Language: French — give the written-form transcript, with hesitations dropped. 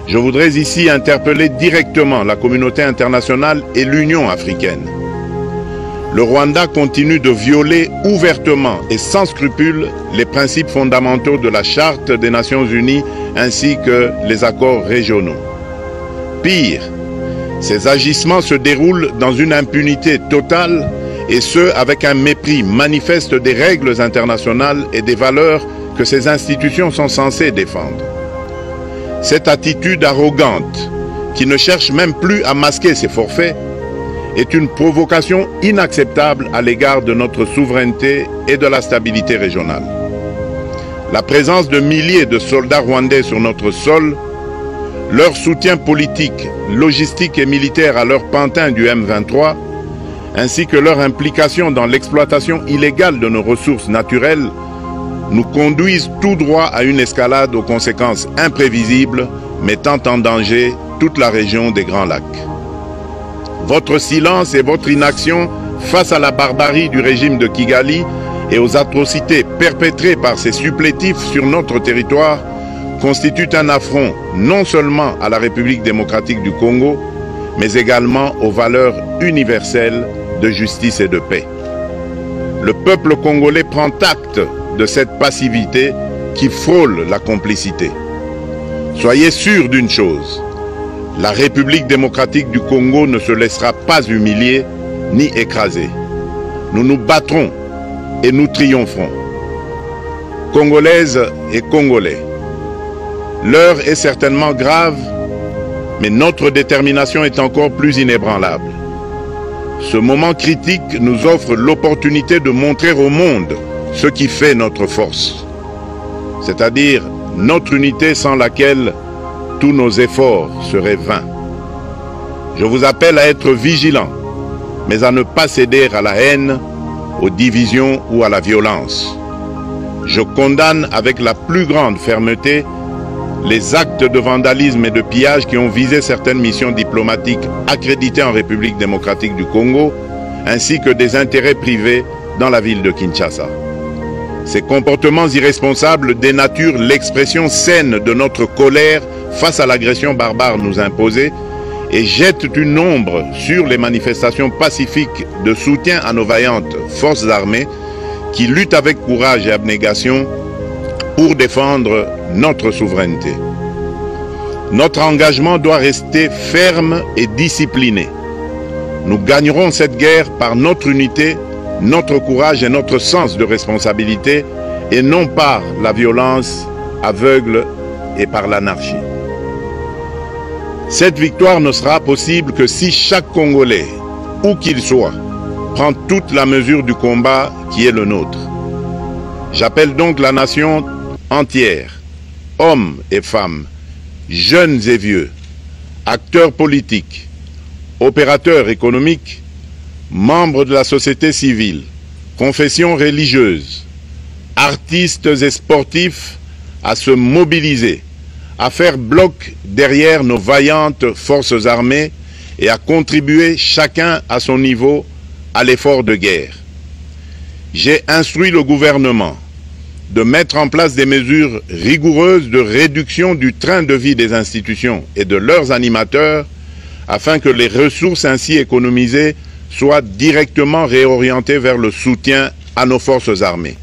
Je voudrais ici interpeller directement la communauté internationale et l'Union africaine. Le Rwanda continue de violer ouvertement et sans scrupule les principes fondamentaux de la Charte des Nations Unies ainsi que les accords régionaux. Pire, ces agissements se déroulent dans une impunité totale et ce, avec un mépris manifeste des règles internationales et des valeurs que ces institutions sont censées défendre. Cette attitude arrogante, qui ne cherche même plus à masquer ses forfaits, est une provocation inacceptable à l'égard de notre souveraineté et de la stabilité régionale. La présence de milliers de soldats rwandais sur notre sol, leur soutien politique, logistique et militaire à leur pantin du M23, ainsi que leur implication dans l'exploitation illégale de nos ressources naturelles, nous conduisent tout droit à une escalade aux conséquences imprévisibles, mettant en danger toute la région des Grands Lacs. Votre silence et votre inaction face à la barbarie du régime de Kigali et aux atrocités perpétrées par ses supplétifs sur notre territoire constituent un affront non seulement à la République démocratique du Congo, mais également aux valeurs universelles de justice et de paix. Le peuple congolais prend acte de cette passivité qui frôle la complicité. Soyez sûrs d'une chose, la République démocratique du Congo ne se laissera pas humilier ni écraser. Nous nous battrons et nous triompherons. Congolaises et Congolais, l'heure est certainement grave, mais notre détermination est encore plus inébranlable. Ce moment critique nous offre l'opportunité de montrer au monde ce qui fait notre force, c'est-à-dire notre unité sans laquelle tous nos efforts seraient vains. Je vous appelle à être vigilants, mais à ne pas céder à la haine, aux divisions ou à la violence. Je condamne avec la plus grande fermeté les actes de vandalisme et de pillage qui ont visé certaines missions diplomatiques accréditées en République démocratique du Congo, ainsi que des intérêts privés dans la ville de Kinshasa. Ces comportements irresponsables dénaturent l'expression saine de notre colère face à l'agression barbare nous imposée et jettent une ombre sur les manifestations pacifiques de soutien à nos vaillantes forces armées qui luttent avec courage et abnégation pour défendre notre souveraineté. Notre engagement doit rester ferme et discipliné. Nous gagnerons cette guerre par notre unité, notre courage et notre sens de responsabilité, et non par la violence aveugle et par l'anarchie. Cette victoire ne sera possible que si chaque Congolais, où qu'il soit, prend toute la mesure du combat qui est le nôtre. J'appelle donc la nation entière, hommes et femmes, jeunes et vieux, acteurs politiques, opérateurs économiques, membres de la société civile, confessions religieuses, artistes et sportifs à se mobiliser, à faire bloc derrière nos vaillantes forces armées et à contribuer chacun à son niveau à l'effort de guerre. J'ai instruit le gouvernement de mettre en place des mesures rigoureuses de réduction du train de vie des institutions et de leurs animateurs afin que les ressources ainsi économisées soient directement réorientées vers le soutien à nos forces armées.